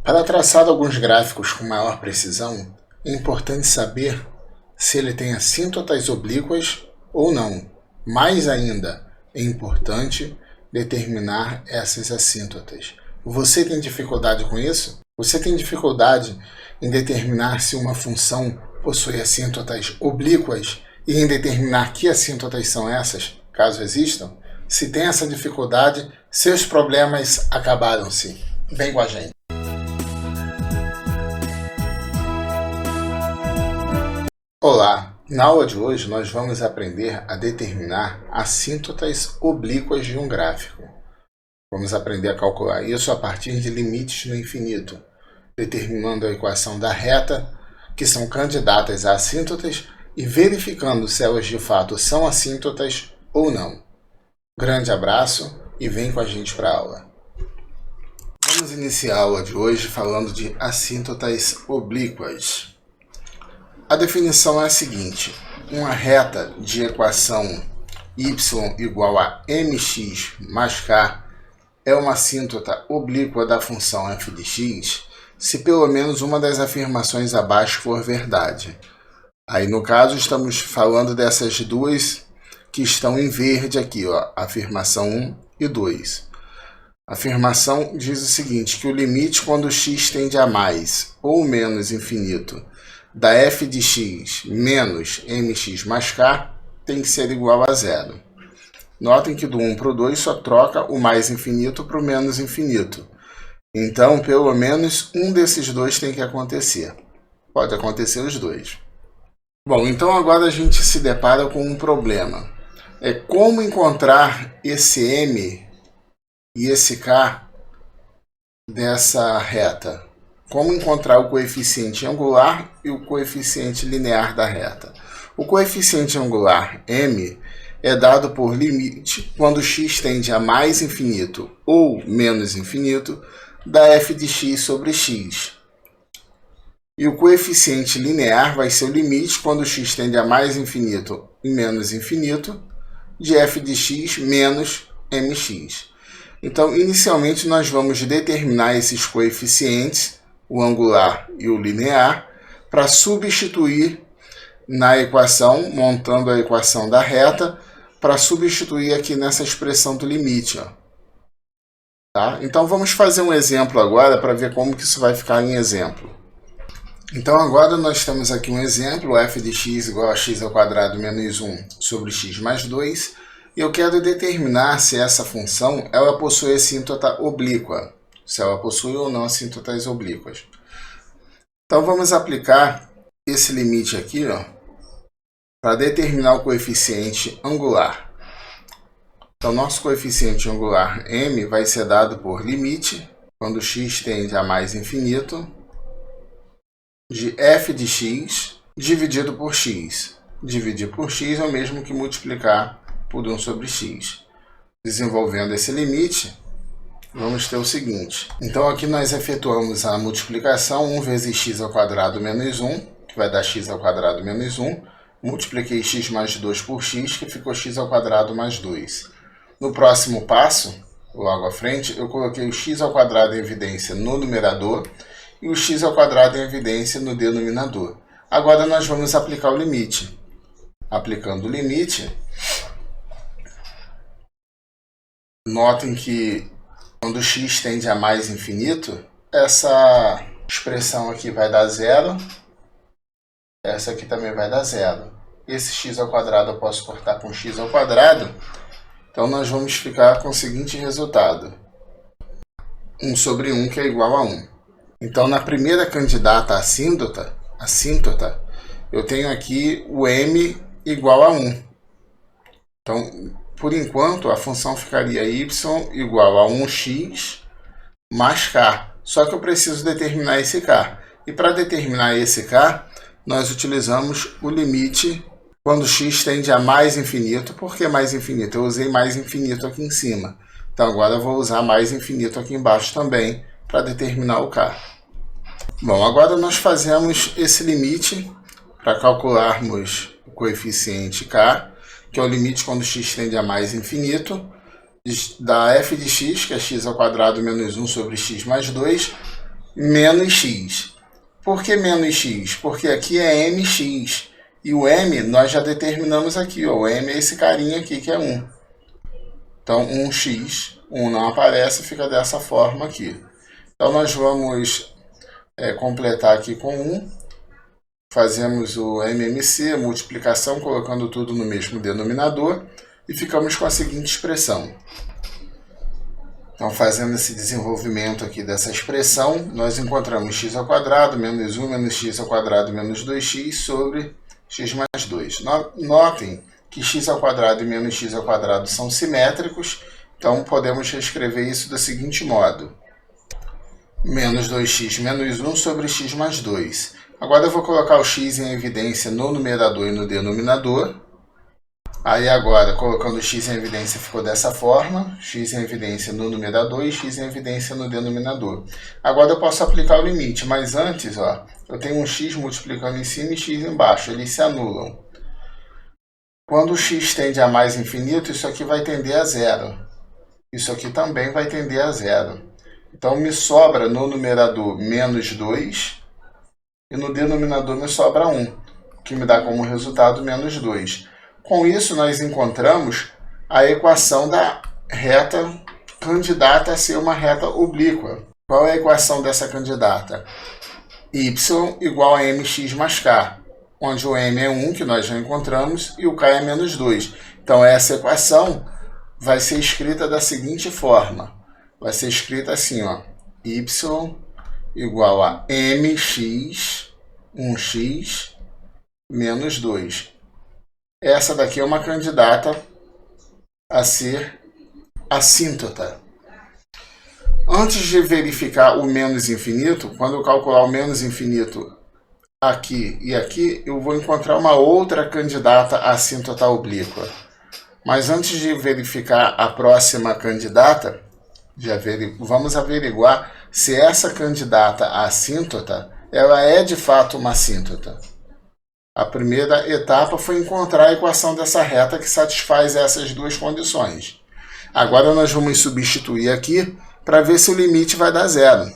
Para traçar alguns gráficos com maior precisão, é importante saber se ele tem assíntotas oblíquas ou não. Mais ainda, é importante determinar essas assíntotas. Você tem dificuldade com isso? Você tem dificuldade em determinar se uma função possui assíntotas oblíquas e em determinar que assíntotas são essas, caso existam? Se tem essa dificuldade, seus problemas acabaram-se. Vem com a gente. Olá! Na aula de hoje nós vamos aprender a determinar assíntotas oblíquas de um gráfico. Vamos aprender a calcular isso a partir de limites no infinito, determinando a equação da reta, que são candidatas a assíntotas, e verificando se elas de fato são assíntotas ou não. Grande abraço e vem com a gente para a aula. Vamos iniciar a aula de hoje falando de assíntotas oblíquas. A definição é a seguinte: uma reta de equação y igual a mx mais k é uma assíntota oblíqua da função f de x se pelo menos uma das afirmações abaixo for verdade. Aí no caso estamos falando dessas duas que estão em verde aqui, ó, afirmação 1 e 2. A afirmação diz o seguinte, que o limite quando x tende a mais ou menos infinito da f de x menos mx mais k tem que ser igual a zero. Notem que do 1 para o 2 só troca o mais infinito para o menos infinito. Então, pelo menos um desses dois tem que acontecer. Pode acontecer os dois. Bom, então agora a gente se depara com um problema. É como encontrar esse m e esse k dessa reta. Como encontrar o coeficiente angular e o coeficiente linear da reta. O coeficiente angular m é dado por limite quando x tende a mais infinito ou menos infinito da f de x sobre x. E o coeficiente linear vai ser o limite quando x tende a mais infinito e menos infinito de f de x menos mx. Então, inicialmente, nós vamos determinar esses coeficientes, o angular e o linear, para substituir na equação, montando a equação da reta, para substituir aqui nessa expressão do limite. Ó. Tá? Então, vamos fazer um exemplo agora para ver como que isso vai ficar em exemplo. Então, agora nós temos aqui um exemplo, f de x igual a x ao quadrado menos 1 sobre x mais 2, e eu quero determinar se essa função ela possui assíntota oblíqua, se ela possui ou não assíntotas oblíquas. Então, vamos aplicar esse limite aqui, ó, para determinar o coeficiente angular. Então, nosso coeficiente angular m vai ser dado por limite, quando x tende a mais infinito, de f de x dividido por x. Dividir por x é o mesmo que multiplicar por 1 sobre x. Desenvolvendo esse limite, vamos ter o seguinte. Então, aqui nós efetuamos a multiplicação 1 vezes x ao quadrado menos 1, que vai dar x ao quadrado menos 1. Multipliquei x mais 2 por x, que ficou x ao quadrado mais 2. No próximo passo, logo à frente, eu coloquei o x ao quadrado em evidência no numerador e o x ao quadrado em evidência no denominador. Agora nós vamos aplicar o limite. Aplicando o limite, notem que quando x tende a mais infinito, essa expressão aqui vai dar zero, essa aqui também vai dar zero. Esse x ao quadrado eu posso cortar com x ao quadrado, então nós vamos ficar com o seguinte resultado. 1 sobre 1, que é igual a 1. Então, na primeira candidata assíntota, eu tenho aqui o m igual a 1. Então, por enquanto, a função ficaria y igual a 1x mais k. Só que eu preciso determinar esse k. E para determinar esse k, nós utilizamos o limite quando x tende a mais infinito. Por que mais infinito? Eu usei mais infinito aqui em cima. Então, agora eu vou usar mais infinito aqui embaixo também para determinar o k. Bom, agora nós fazemos esse limite para calcularmos o coeficiente k, que é o limite quando x tende a mais infinito, da f de x, que é x ao quadrado menos 1 sobre x mais 2, menos x. Por que menos x? Porque aqui é mx. E o m nós já determinamos aqui. Ó, o m é esse carinha aqui que é 1. Então 1x, 1 não aparece, fica dessa forma aqui. Então nós vamos completar aqui com 1. Fazemos o MMC, multiplicação, colocando tudo no mesmo denominador. E ficamos com a seguinte expressão. Então, fazendo esse desenvolvimento aqui dessa expressão, nós encontramos x ao quadrado menos 1 menos x ao quadrado menos 2x sobre x mais 2. Notem que x ao quadrado e menos x ao quadrado são simétricos, então podemos reescrever isso do seguinte modo. Menos 2x menos 1 sobre x mais 2. Agora eu vou colocar o x em evidência no numerador e no denominador. Aí agora, colocando x em evidência, ficou dessa forma. X em evidência no numerador e x em evidência no denominador. Agora eu posso aplicar o limite, mas antes, ó, eu tenho um x multiplicando em cima e x embaixo. Eles se anulam. Quando o x tende a mais infinito, isso aqui vai tender a zero. Isso aqui também vai tender a zero. Então, me sobra no numerador menos 2 e no denominador me sobra 1, que me dá como resultado menos 2. Com isso, nós encontramos a equação da reta candidata a ser uma reta oblíqua. Qual é a equação dessa candidata? Y igual a mx mais k, onde o m é 1, que nós já encontramos, e o k é menos 2. Então, essa equação vai ser escrita da seguinte forma. Vai ser escrita assim, ó, y igual a mx, 1x, menos 2. Essa daqui é uma candidata a ser assíntota. Antes de verificar o menos infinito, quando eu calcular o menos infinito aqui e aqui, eu vou encontrar uma outra candidata assíntota oblíqua. Mas antes de verificar a próxima candidata, vamos averiguar se essa candidata assíntota ela é de fato uma assíntota. A primeira etapa foi encontrar a equação dessa reta que satisfaz essas duas condições. Agora nós vamos substituir aqui para ver se o limite vai dar zero.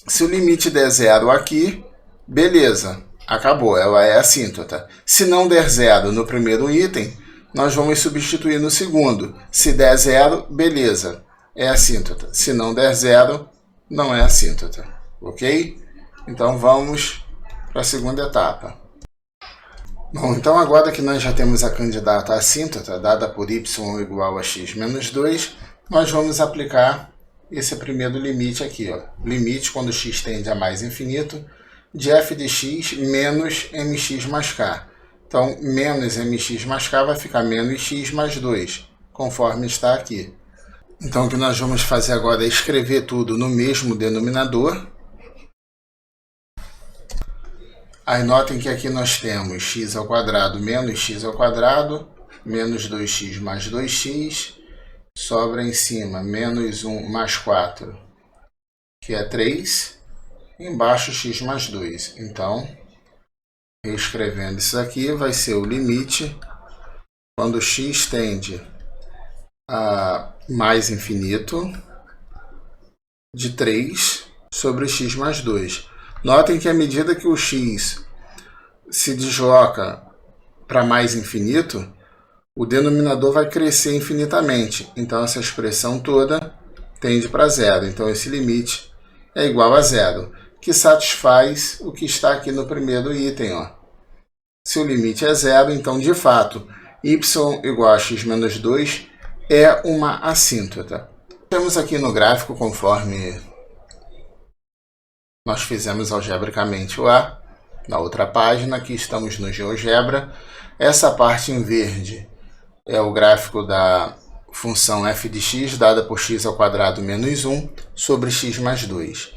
Se o limite der zero aqui, beleza, acabou, ela é assíntota. Se não der zero no primeiro item, nós vamos substituir no segundo. Se der zero, beleza, é assíntota. Se não der zero, não é assíntota. Ok? Então vamos para a segunda etapa. Bom, então agora que nós já temos a candidata assíntota, dada por y igual a x menos 2, nós vamos aplicar esse primeiro limite aqui, ó. Limite quando x tende a mais infinito, de f de x menos mx mais k. Então, menos mx mais k vai ficar menos x mais 2, conforme está aqui. Então, o que nós vamos fazer agora é escrever tudo no mesmo denominador. Aí notem que aqui nós temos x ao quadrado menos x ao quadrado, menos 2x mais 2x, sobra em cima menos 1 mais 4, que é 3, e embaixo x mais 2. Então, reescrevendo isso aqui, vai ser o limite quando x tende a mais infinito de 3 sobre x mais 2. Notem que à medida que o x se desloca para mais infinito, o denominador vai crescer infinitamente. Então, essa expressão toda tende para zero. Então, esse limite é igual a zero, que satisfaz o que está aqui no primeiro item. Ó. Se o limite é zero, então, de fato, y igual a x menos 2 é uma assíntota. Temos aqui no gráfico, conforme nós fizemos algebricamente lá, na outra página, aqui estamos no GeoGebra. Essa parte em verde é o gráfico da função f de x, dada por x ao quadrado menos 1, sobre x mais 2.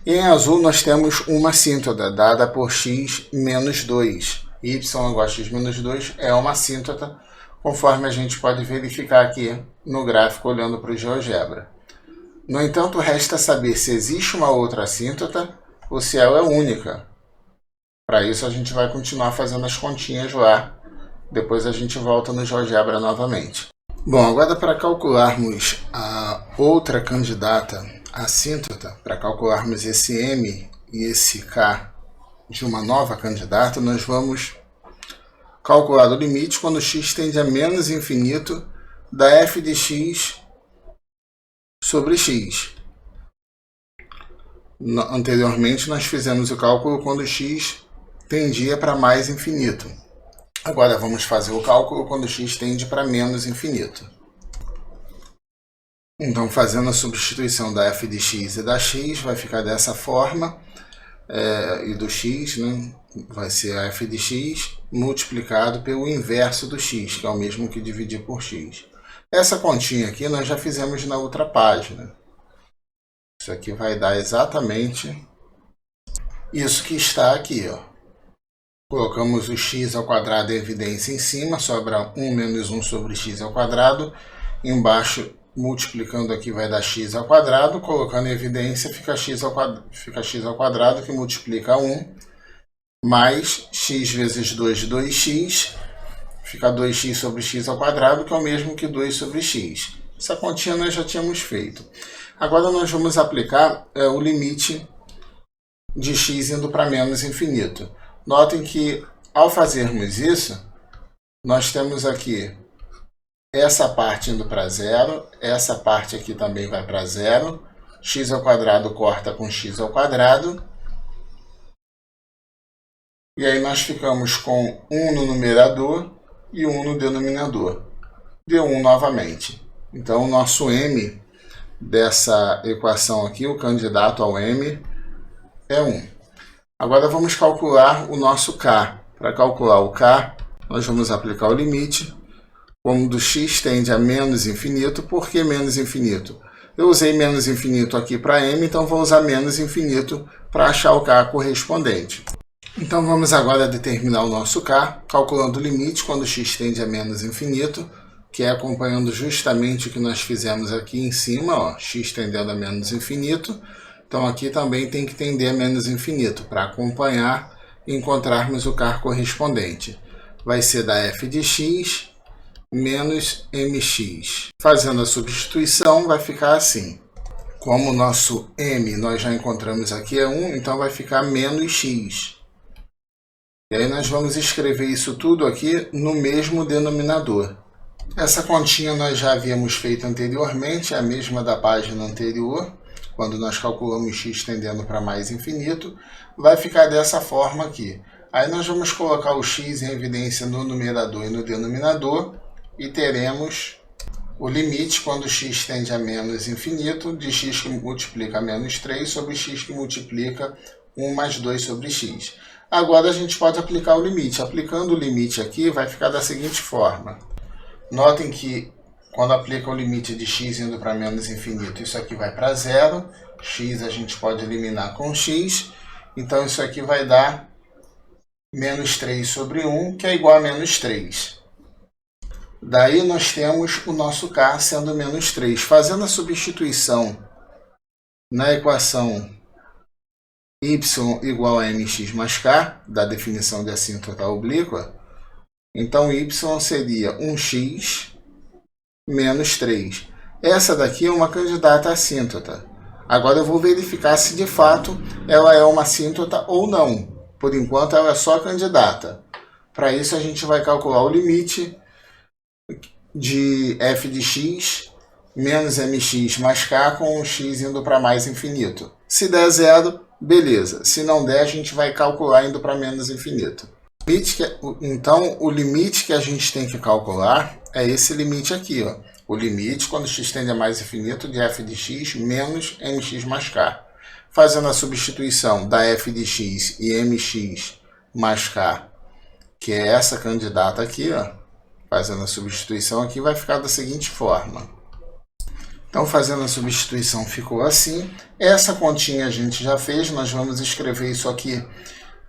E em azul nós temos uma assíntota, dada por x menos 2. Y igual a x menos 2 é uma assíntota, conforme a gente pode verificar aqui no gráfico olhando para o GeoGebra. No entanto, resta saber se existe uma outra assíntota ou se ela é única. Para isso, a gente vai continuar fazendo as continhas lá. Depois a gente volta no GeoGebra novamente. Bom, agora para calcularmos a outra candidata assíntota, para calcularmos esse M e esse K de uma nova candidata, nós vamos calcular o limite quando x tende a menos infinito da f de x sobre x. Anteriormente nós fizemos o cálculo quando x tendia para mais infinito. Agora vamos fazer o cálculo quando x tende para menos infinito. Então, fazendo a substituição da f de x e da x, vai ficar dessa forma. E do x, né, vai ser a f de x multiplicado pelo inverso do x, que é o mesmo que dividir por x. Essa continha aqui nós já fizemos na outra página. Isso aqui vai dar exatamente isso que está aqui, ó. Colocamos o x ao quadrado em evidência em cima, sobra 1 menos 1 sobre x ao quadrado. Embaixo, multiplicando aqui, vai dar x ao quadrado. Colocando em evidência, fica x ao quadrado, que multiplica 1, mais x vezes 2, 2x. Fica 2x sobre x ao quadrado, que é o mesmo que 2 sobre x. Essa continha nós já tínhamos feito. Agora nós vamos aplicar o limite de x indo para menos infinito. Notem que, ao fazermos isso, nós temos aqui essa parte indo para zero, essa parte aqui também vai para zero, x ao quadrado corta com x ao quadrado, e aí nós ficamos com 1 no numerador e 1 no denominador. Deu 1 novamente. Então, o nosso m dessa equação aqui, o candidato ao m, é 1. Agora vamos calcular o nosso k. Para calcular o k, nós vamos aplicar o limite. Como do x tende a menos infinito, por que menos infinito? Eu usei menos infinito aqui para m, então vou usar menos infinito para achar o k correspondente. Então vamos agora determinar o nosso k, calculando o limite quando x tende a menos infinito, que é acompanhando justamente o que nós fizemos aqui em cima, ó, x tendendo a menos infinito. Então aqui também tem que tender a menos infinito, para acompanhar e encontrarmos o k correspondente. Vai ser da f de x menos mx. Fazendo a substituição, vai ficar assim. Como o nosso m nós já encontramos aqui é 1, então vai ficar menos x. E aí nós vamos escrever isso tudo aqui no mesmo denominador. Essa continha nós já havíamos feito anteriormente, é a mesma da página anterior. Quando nós calculamos x tendendo para mais infinito, vai ficar dessa forma aqui. Aí nós vamos colocar o x em evidência no numerador e no denominador, e teremos o limite quando x tende a menos infinito, de x que multiplica menos 3 sobre x que multiplica 1 mais 2 sobre x. Agora a gente pode aplicar o limite. Aplicando o limite aqui, vai ficar da seguinte forma. Notem que quando aplica o limite de x indo para menos infinito, isso aqui vai para zero. X a gente pode eliminar com x. Então isso aqui vai dar menos 3 sobre 1, que é igual a menos 3. Daí nós temos o nosso k sendo menos 3. Fazendo a substituição na equação y igual a mx mais k, da definição de assíntota oblíqua, então y seria 1x menos 3. Essa daqui é uma candidata assíntota. Agora eu vou verificar se de fato ela é uma assíntota ou não. Por enquanto ela é só candidata. Para isso a gente vai calcular o limite de f de x menos mx mais k com o x indo para mais infinito. Se der zero, beleza. Se não der, a gente vai calcular indo para menos infinito. Então, o limite que a gente tem que calcular é esse limite aqui, ó. O limite, quando x tende a mais infinito, de f de x menos mx mais k. Fazendo a substituição da f de x e mx mais k, que é essa candidata aqui, ó. Fazendo a substituição aqui, vai ficar da seguinte forma. Então, fazendo a substituição, ficou assim. Essa continha a gente já fez, nós vamos escrever isso aqui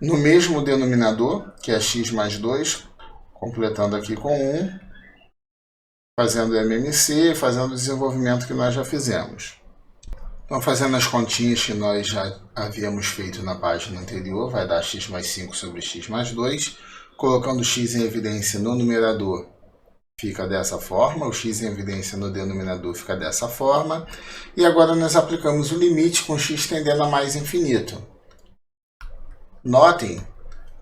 no mesmo denominador, que é x mais 2, completando aqui com 1, fazendo MMC, fazendo o desenvolvimento que nós já fizemos. Então, fazendo as continhas que nós já havíamos feito na página anterior, vai dar x mais 5 sobre x mais 2, colocando x em evidência no numerador, fica dessa forma, o x em evidência no denominador fica dessa forma. E agora nós aplicamos o limite com x tendendo a mais infinito. Notem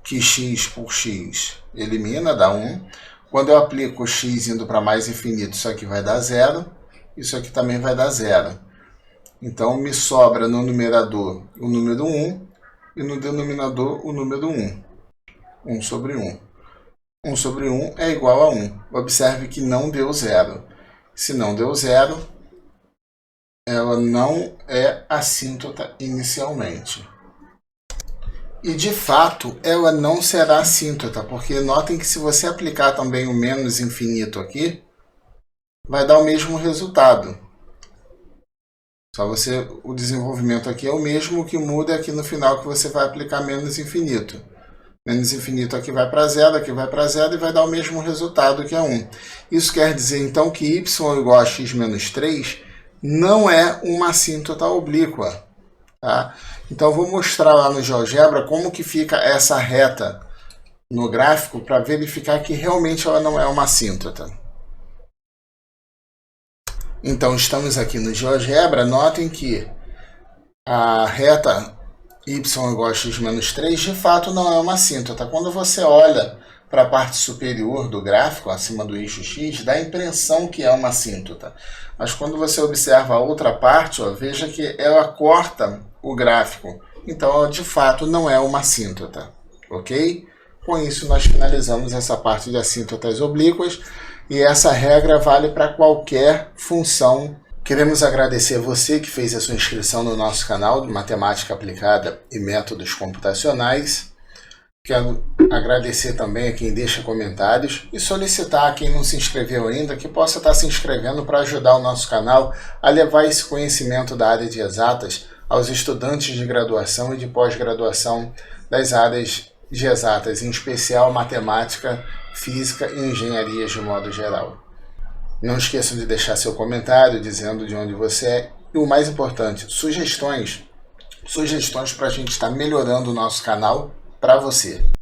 que x por x elimina, dá 1. Quando eu aplico x indo para mais infinito, isso aqui vai dar 0. Isso aqui também vai dar 0. Então, me sobra no numerador o número 1 e no denominador o número 1. 1 sobre 1. 1 sobre 1 é igual a 1. Observe que não deu 0. Se não deu 0, ela não é assíntota inicialmente. E, de fato, ela não será assíntota, porque notem que se você aplicar também o menos infinito aqui, vai dar o mesmo resultado. Só o desenvolvimento aqui é o mesmo, o que muda é aqui no final que você vai aplicar menos infinito. Menos infinito aqui vai para 0, aqui vai para 0 e vai dar o mesmo resultado que é 1. Isso quer dizer, então, que y igual a x menos 3 não é uma assíntota oblíqua. Tá? Então, eu vou mostrar lá no GeoGebra como que fica essa reta no gráfico para verificar que realmente ela não é uma assíntota. Então, estamos aqui no GeoGebra. Notem que a reta y igual a x menos 3 de fato não é uma assíntota. Quando você olha para a parte superior do gráfico, acima do eixo x, dá a impressão que é uma assíntota. Mas quando você observa a outra parte, ó, veja que ela corta o gráfico. Então, ela, de fato, não é uma assíntota. Ok? Com isso, nós finalizamos essa parte de assíntotas oblíquas. E essa regra vale para qualquer função. Queremos agradecer você que fez a sua inscrição no nosso canal de Matemática Aplicada e Métodos Computacionais. Quero agradecer também a quem deixa comentários e solicitar a quem não se inscreveu ainda que possa estar se inscrevendo para ajudar o nosso canal a levar esse conhecimento da área de exatas aos estudantes de graduação e de pós-graduação das áreas de exatas, em especial matemática, física e engenharia de modo geral. Não esqueçam de deixar seu comentário dizendo de onde você é e, o mais importante, sugestões para a gente estar melhorando o nosso canal para você.